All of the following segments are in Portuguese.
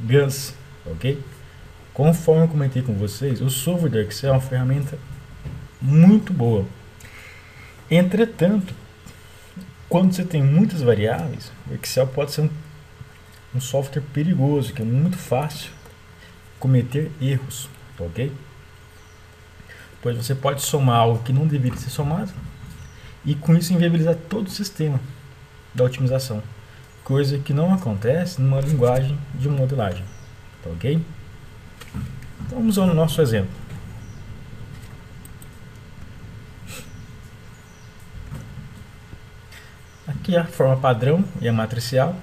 GANs, ok? Conforme eu comentei com vocês, o software do Excel é uma ferramenta muito boa. Entretanto, quando você tem muitas variáveis, o Excel pode ser um software perigoso, que é muito fácil cometer erros, ok? Pois você pode somar algo que não deveria ser somado e com isso inviabilizar todo o sistema da otimização, coisa que não acontece numa linguagem de modelagem, ok? Então vamos ao nosso exemplo. Aqui é a forma padrão e a matricial.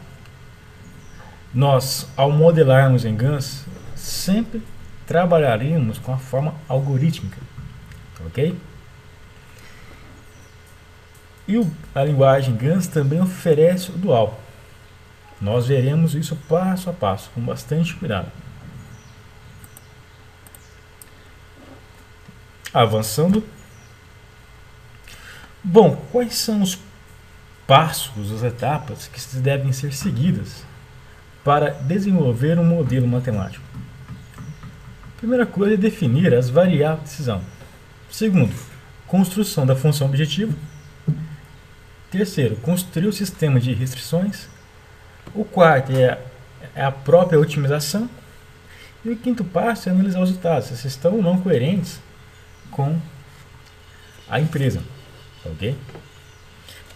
Nós, ao modelarmos em GANs, sempre trabalharíamos com a forma algorítmica, ok? E a linguagem GANs também oferece o dual. Nós veremos isso passo a passo, com bastante cuidado. Avançando. Bom, quais são os passos, as etapas que devem ser seguidas para desenvolver um modelo matemático? Primeira coisa é definir as variáveis de decisão. Segundo, construção da função objetivo. Terceiro, construir o sistema de restrições. O quarto é a própria otimização. E o quinto passo é analisar os resultados, se estão ou não coerentes com a empresa, ok?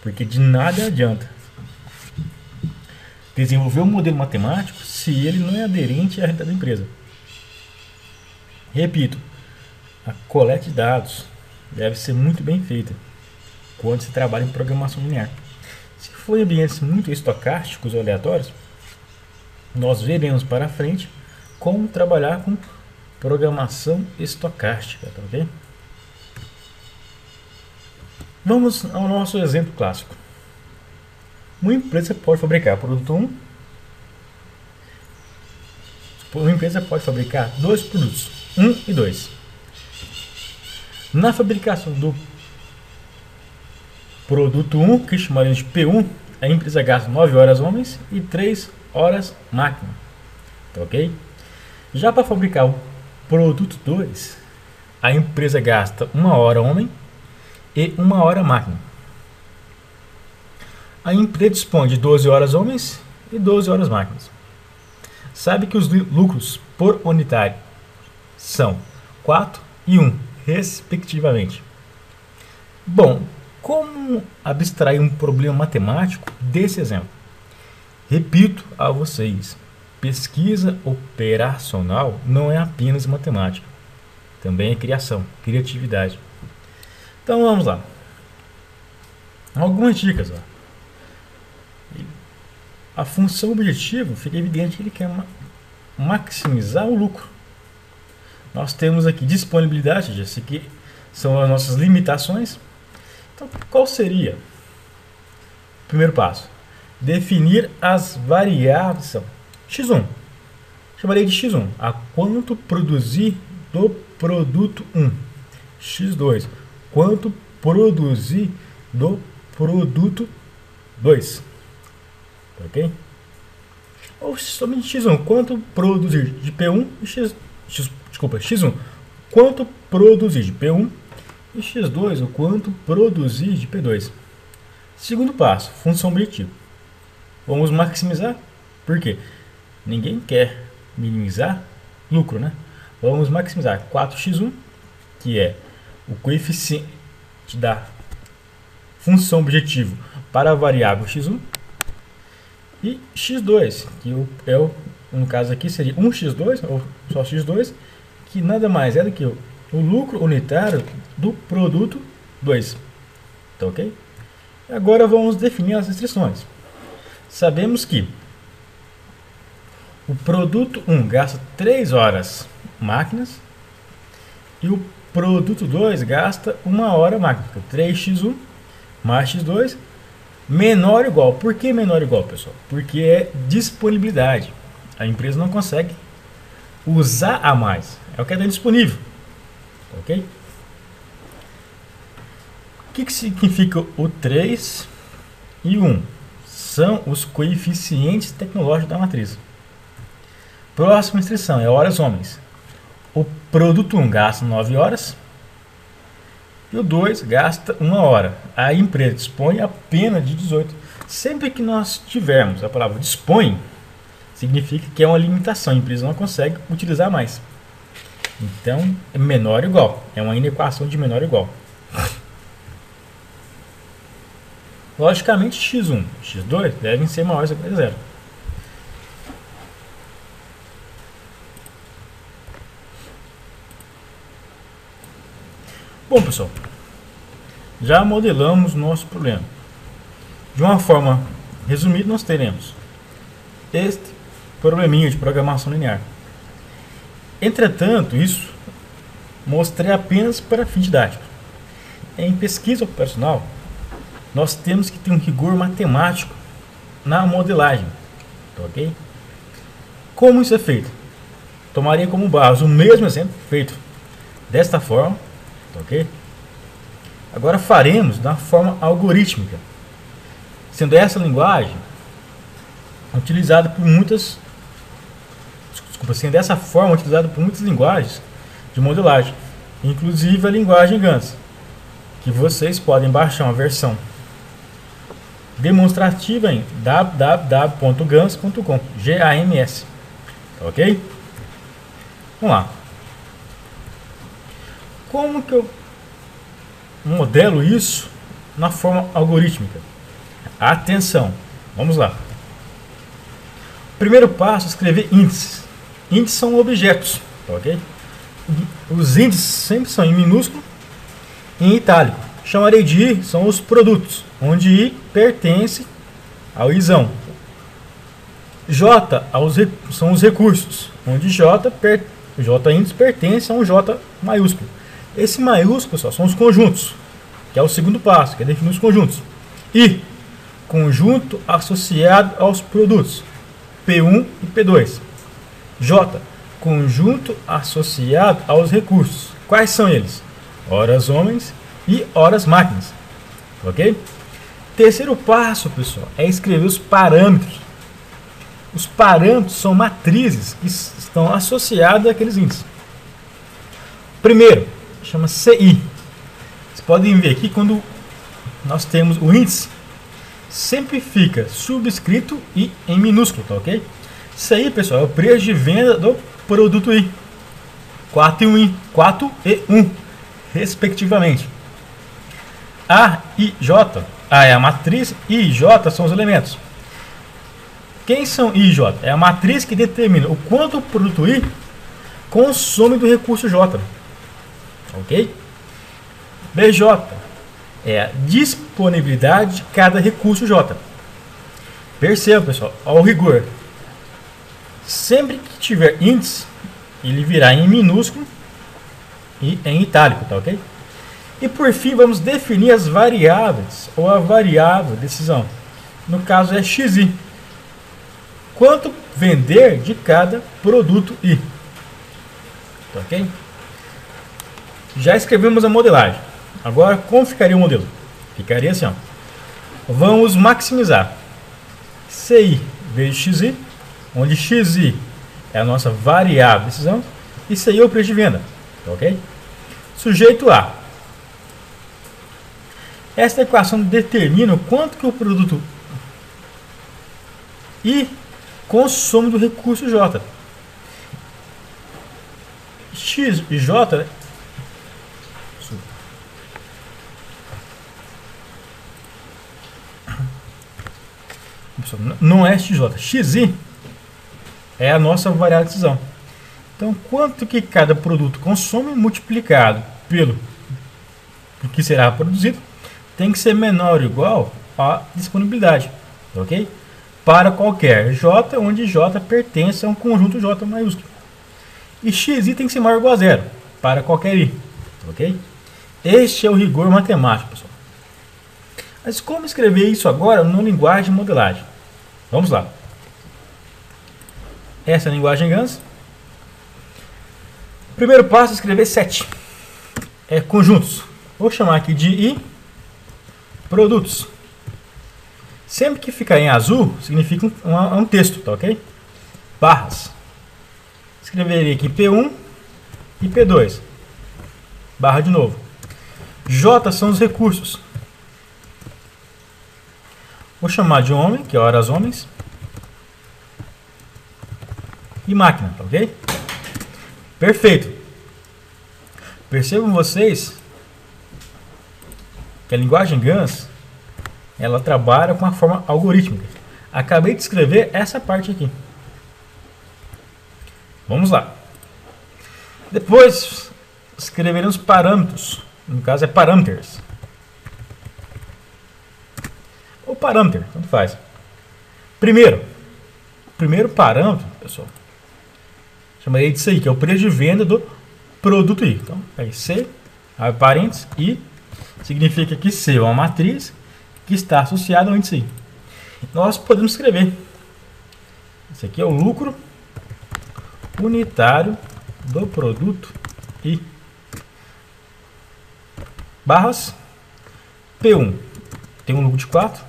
Porque de nada adianta desenvolver um modelo matemático se ele não é aderente à realidade da empresa. Repito, a coleta de dados deve ser muito bem feita quando se trabalha em programação linear. Se for em ambientes muito estocásticos ou aleatórios, nós veremos para frente como trabalhar com programação estocástica, tá ok? Vamos ao nosso exemplo clássico. Uma empresa pode fabricar produto 1. Uma empresa pode fabricar dois produtos, 1 e 2. Na fabricação do produto 1, que chamaremos de P1, a empresa gasta 9 horas homens e 3 horas máquina. Tá ok? Já para fabricar o produto 2, a empresa gasta 1 hora homem e 1 hora máquina. A empresa dispõe de 12 horas homens e 12 horas máquinas. Sabe que os lucros por unitário são 4 e 1, respectivamente. Bom, como abstrair um problema matemático desse exemplo? Repito a vocês, pesquisa operacional não é apenas matemática, também é criação, criatividade. Então vamos lá. Algumas dicas. A função objetivo, fica evidente que ele quer maximizar o lucro. Nós temos aqui disponibilidade, já sei que são as nossas limitações. Então, qual seria o primeiro passo? Definir as variáveis. São x1. Chamarei de x1. A quanto produzir do produto 1. x2. Quanto produzir do produto 2. Ok? Ou somente x1. Quanto produzir de P1 e x1. Quanto produzir de P1 e x2, o quanto produzir de P2. Segundo passo, função objetivo. Vamos maximizar. Por quê? Ninguém quer minimizar lucro, né? Vamos maximizar 4x1, que é o coeficiente da função objetivo para a variável x1, e x2, que no caso aqui seria 1x2, ou só x2, que nada mais é do que o lucro unitário do produto 2. Tá ok? Agora vamos definir as restrições. Sabemos que o produto 1 gasta 3 horas máquinas e o produto 2 gasta 1 hora máquina. 3x1 mais x2 menor ou igual. Por que menor ou igual, pessoal? Porque é disponibilidade. A empresa não consegue usar a mais. É o que está disponível. Ok? O que significa o 3 e 1? São os coeficientes tecnológicos da matriz. Próxima instrução é horas homens. O produto 1 gasta 9 horas e o 2 gasta 1 hora. A empresa dispõe apenas de 18. Sempre que nós tivermos a palavra dispõe, significa que é uma limitação. A empresa não consegue utilizar mais. Então, é menor ou igual. É uma inequação de menor ou igual. Logicamente, x1 e x2 devem ser maiores ou iguais a zero. Bom, pessoal, já modelamos nosso problema. De uma forma resumida, nós teremos este probleminha de programação linear. Entretanto, isso mostrei apenas para fim didático. Em pesquisa operacional, nós temos que ter um rigor matemático na modelagem. Ok? Como isso é feito? Tomaria como base o mesmo exemplo feito desta forma. Ok? Agora faremos da forma algorítmica, sendo essa linguagem utilizada por muitas, sendo dessa forma utilizada por muitas linguagens de modelagem, inclusive a linguagem GANS, que vocês podem baixar uma versão demonstrativa em www.gans.com, GAMS. Ok? Vamos lá. Como que eu modelo isso na forma algorítmica? Atenção, vamos lá. Primeiro passo é escrever índices. Índices são objetos, ok? Os índices sempre são em minúsculo e em itálico. Chamarei de I, são os produtos, onde I pertence ao Izão. J são os recursos, onde J índice pertence a um J maiúsculo. Esse maiúsculo, pessoal, são os conjuntos, que é o segundo passo, que é definir os conjuntos. I, conjunto associado aos produtos, P1 e P2. J, conjunto associado aos recursos. Quais são eles? Horas homens e horas máquinas. Ok? Terceiro passo, pessoal, é escrever os parâmetros. Os parâmetros são matrizes que estão associadas àqueles índices. Primeiro, chama CI. Vocês podem ver aqui quando nós temos o índice, sempre fica subscrito e em minúsculo, tá ok? CI, pessoal, é o preço de venda do produto I. 4 e 1, respectivamente. A e J, A é a matriz, I e J são os elementos. Quem são I e J? É a matriz que determina o quanto o produto I consome do recurso J. Ok? BJ é a disponibilidade de cada recurso J. Perceba, pessoal, ao rigor. Sempre que tiver índice, ele virá em minúsculo e em itálico, tá ok? E por fim, vamos definir as variáveis ou a variável decisão. No caso é XI. Quanto vender de cada produto I. Tá ok? Já escrevemos a modelagem. Agora, como ficaria o modelo? Ficaria assim, ó. Vamos maximizar CI vezes XI, onde XI é a nossa variável de decisão e CI é o preço de venda. Ok? Sujeito A. Esta equação determina o quanto que o produto I consome do recurso J. X e J não é XJ. XI é a nossa variável de decisão. Então, quanto que cada produto consome multiplicado pelo que será produzido tem que ser menor ou igual à disponibilidade. Ok? Para qualquer J, onde J pertence a um conjunto J maiúsculo. E XI tem que ser maior ou igual a zero, para qualquer I. Ok? Este é o rigor matemático, pessoal. Mas como escrever isso agora na linguagem de modelagem? Vamos lá. Essa é a linguagem GANS. Primeiro passo é escrever set. É conjuntos. Vou chamar aqui de I produtos. Sempre que ficar em azul, significa um texto, tá ok? Barras. escreveria aqui P1 e P2. Barra de novo. J são os recursos. Vou chamar de homem, que é horas homens. E máquina, tá ok? Perfeito. Percebam vocês que a linguagem GANs, ela trabalha com a forma algorítmica. Acabei de escrever essa parte aqui. Vamos lá. Depois escreveremos parâmetros. No caso é parameters. Ou parâmetro, tanto faz. Primeiro parâmetro, pessoal, chamaria disso aí, que é o preço de venda do produto I. Então, aí C, abre parênteses, I, significa que C é uma matriz que está associada ao índice I. Nós podemos escrever. Esse aqui é o lucro unitário do produto I. Barras P1 tem um lucro de 4,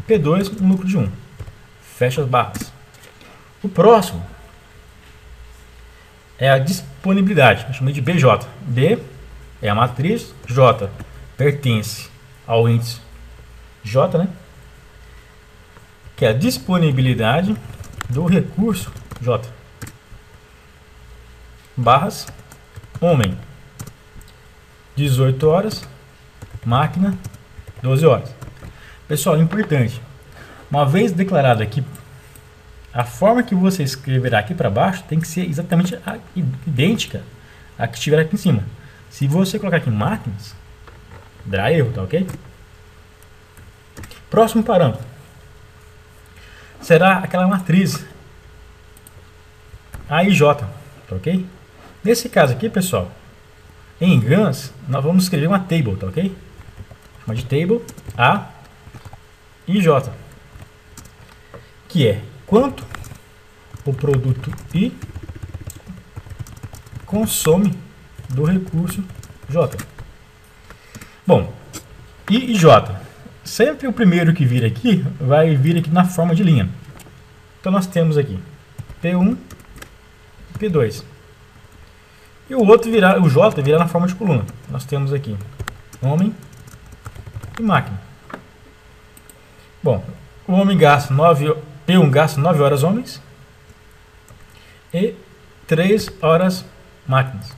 P2 um lucro de 1. Fecha as barras. O próximo é a disponibilidade. Eu chamei de BJ. B é a matriz, J pertence ao índice J, né? Que é a disponibilidade do recurso J. Barras homem 18 horas, máquina 12 horas. Pessoal, importante. Uma vez declarado aqui, a forma que você escreverá aqui para baixo tem que ser exatamente idêntica à que estiver aqui em cima. Se você colocar aqui máquinas, dará erro, tá ok? Próximo parâmetro será aquela matriz AIJ, tá ok? Nesse caso aqui, pessoal, em GANs, nós vamos escrever uma table, tá ok? Chama de table AIJ, que é quanto o produto I consome do recurso J. Bom, I e J, sempre o primeiro que vir aqui vai vir aqui na forma de linha. Então nós temos aqui P1 e P2. E o outro virá, o J virá na forma de coluna. Nós temos aqui homem e máquina. Bom, o homem gasta P1 gasta 9 horas homens e 3 horas máquinas.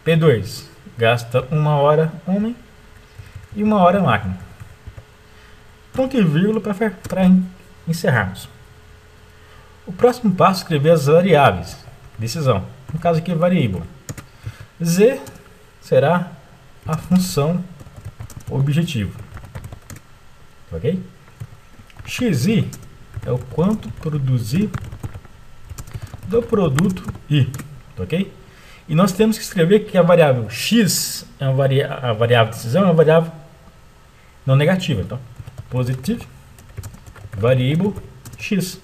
P2 gasta 1 hora homem e 1 hora máquina. Ponto e vírgula para encerrarmos. O próximo passo é escrever as variáveis. Decisão. No caso aqui, variable. Z será a função objetivo. Ok? XI é o quanto produzir do produto I. Ok? E nós temos que escrever que a variável X é a variável de decisão é uma variável não negativa. Então, positive variable X.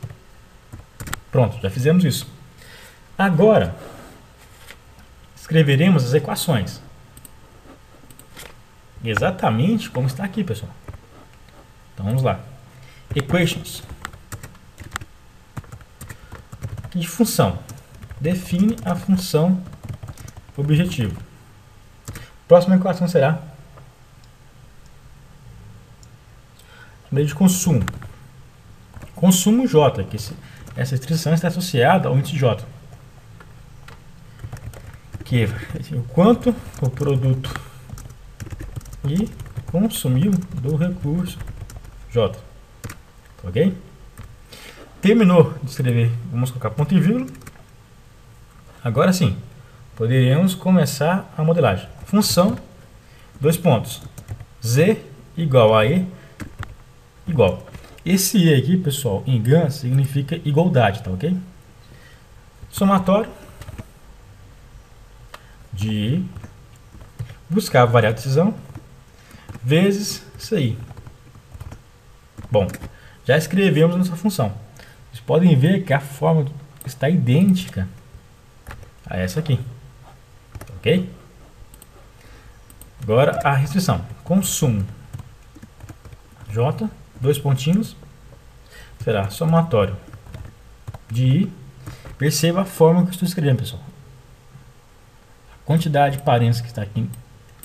Pronto, já fizemos isso. Agora, escreveremos as equações. Exatamente como está aqui, pessoal. Então, vamos lá. Equations. Aqui de função. Define a função objetivo. Próxima equação será meio de consumo. Consumo J, que essa restrição está associada ao índice J. Que é o quanto o produto I consumiu do recurso J. Ok? Terminou de escrever, vamos colocar ponto e vírgula. Agora sim, poderíamos começar a modelagem. Função, dois pontos, Z igual a E igual. Esse E aqui, pessoal, em GAN significa igualdade, tá ok? Somatório de buscar a variável de decisão vezes isso aí. Bom, já escrevemos nossa função. Vocês podem ver que a forma está idêntica a essa aqui. Ok? Agora a restrição. Consumo J, dois pontinhos, será somatório de I Perceba a forma que eu estou escrevendo, pessoal. A quantidade de parênteses que está aqui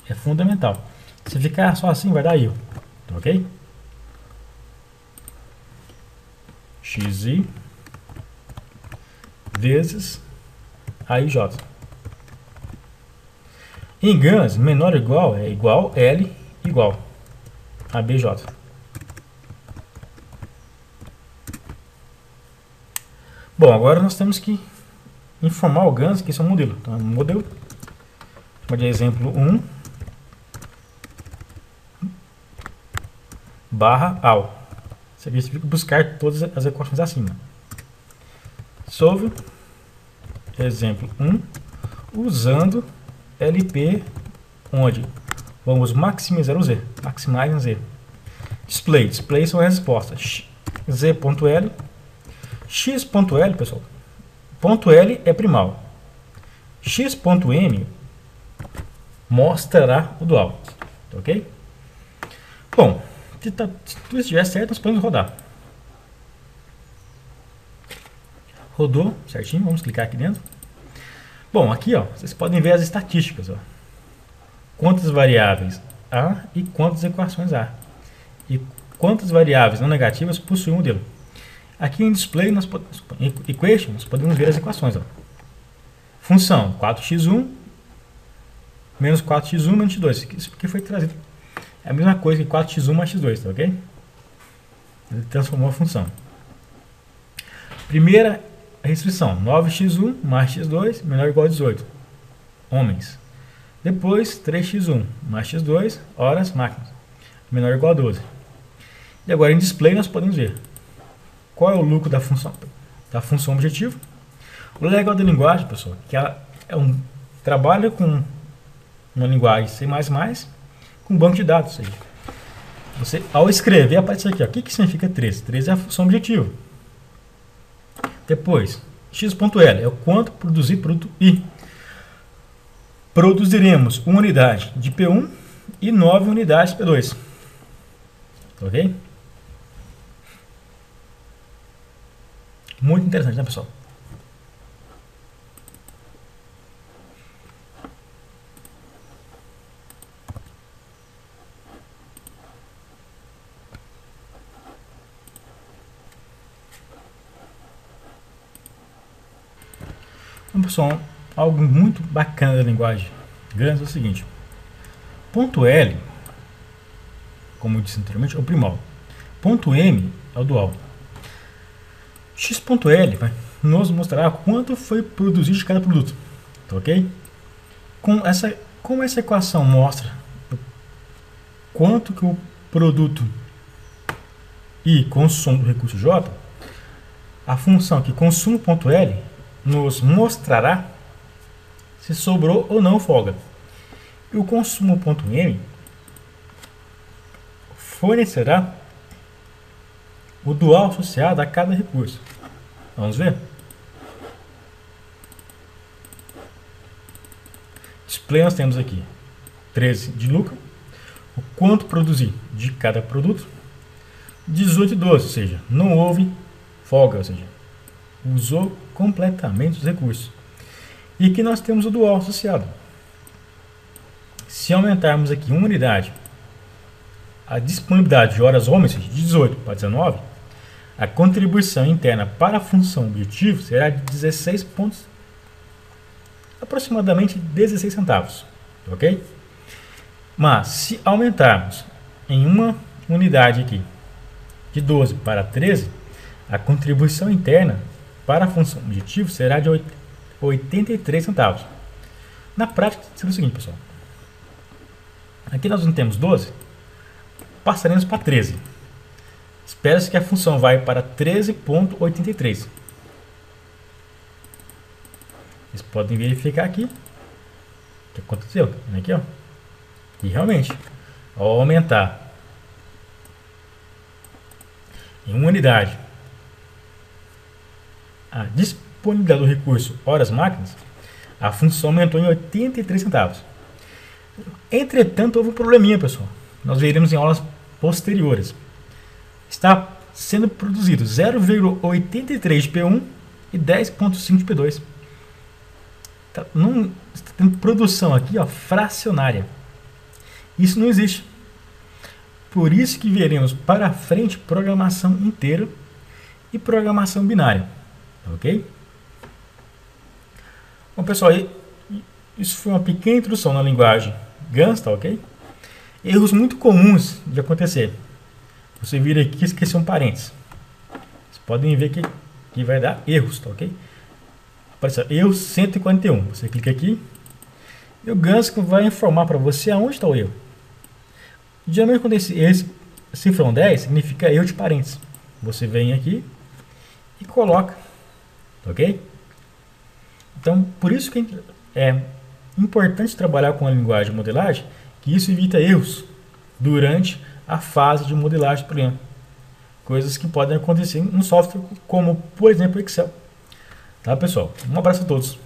é fundamental. Se ficar só assim, vai dar erro. Ok? XI vezes AIJ. Em GANs, menor ou igual é igual L igual a BJ. Bom, agora nós temos que informar o GANs que isso é um modelo. Então, é um modelo de exemplo 1 barra AL. Isso aqui significa buscar todas as equações acima. Solve exemplo 1 usando LP, onde vamos maximizar o Z. Maximize Z. Display são as respostas. Z.L. X.L, pessoal. Ponto L é primal. X.M mostrará o dual. Ok? Bom, se tudo estiver certo, nós podemos rodar. Rodou certinho, vamos clicar aqui dentro. Bom, aqui ó, vocês podem ver as estatísticas. Ó. Quantas variáveis há e quantas equações há. E quantas variáveis não negativas possui o modelo. Aqui em display, em equation, nós podemos ver as equações. Ó. Função 4x1 menos 4x1 menos x2. Isso porque foi trazido. É a mesma coisa que 4x1 mais x2, tá ok? Ele transformou a função. Primeira restrição, 9x1 mais x2 menor ou igual a 18. Homens. Depois, 3x1 mais x2, horas, máquinas. Menor ou igual a 12. E agora em display nós podemos ver qual é o lucro da função objetivo. O legal da linguagem, pessoal, que ela trabalha com uma linguagem C++, com banco de dados. Ou seja, você, ao escrever, aparece aqui. Ó, o que significa 13? 13 é a função objetivo. Depois, x.L é o quanto produzir produto I. Produziremos 1 unidade de P1 e 9 unidades de P2. Ok? Muito interessante, né, pessoal? Então, pessoal, algo muito bacana da linguagem GANs é o seguinte. Ponto L, como eu disse anteriormente, é o primal. Ponto M é o dual. X.L vai nos mostrar quanto foi produzido de cada produto. Tá, ok? Como essa equação mostra quanto que o produto I consome do recurso J, a função que consumo.L nos mostrará se sobrou ou não folga. E o consumo.M fornecerá o dual associado a cada recurso. Vamos ver? Display nós temos aqui 13 de lucro, o quanto produzir de cada produto, 18 e 12, ou seja, não houve folga, ou seja, usou completamente os recursos. E aqui nós temos o dual associado. Se aumentarmos aqui uma unidade, a disponibilidade de horas homens, de 18 para 19, a contribuição interna para a função objetivo será de 16 pontos, aproximadamente 16 centavos. Ok? Mas se aumentarmos em uma unidade aqui, de 12 para 13, a contribuição interna para a função objetivo será de 83 centavos. Na prática, será o seguinte, pessoal. Aqui nós não temos 12, passaremos para 13. Espera-se que a função vai para 13,83. Vocês podem verificar aqui o que aconteceu. Aqui, ó. E realmente, ao aumentar em uma unidade a disponibilidade do recurso horas máquinas, a função aumentou em 83 centavos. Entretanto, houve um probleminha, pessoal. Nós veremos em aulas posteriores. Está sendo produzido 0,83 de P1 e e 10.5 de P2. Tá, está tendo produção aqui, ó, fracionária. Isso não existe. Por isso que veremos para frente programação inteira e programação binária. Ok? Bom, pessoal, isso foi uma pequena introdução na linguagem GANs, tá ok? Erros muito comuns de acontecer. Você vira aqui e esqueceu um parênteses. Vocês podem ver que vai dar erros, tá ok? Apareceu erro 141. Você clica aqui e o GANs vai informar para você aonde está o erro. Geralmente quando esse cifrão 10 significa erro de parênteses. Você vem aqui e coloca, tá ok? Então, por isso que é importante trabalhar com a linguagem de modelagem, que isso evita erros durante a fase de modelagem do problema. Coisas que podem acontecer em um software como, por exemplo, o Excel. Tá, pessoal? Um abraço a todos.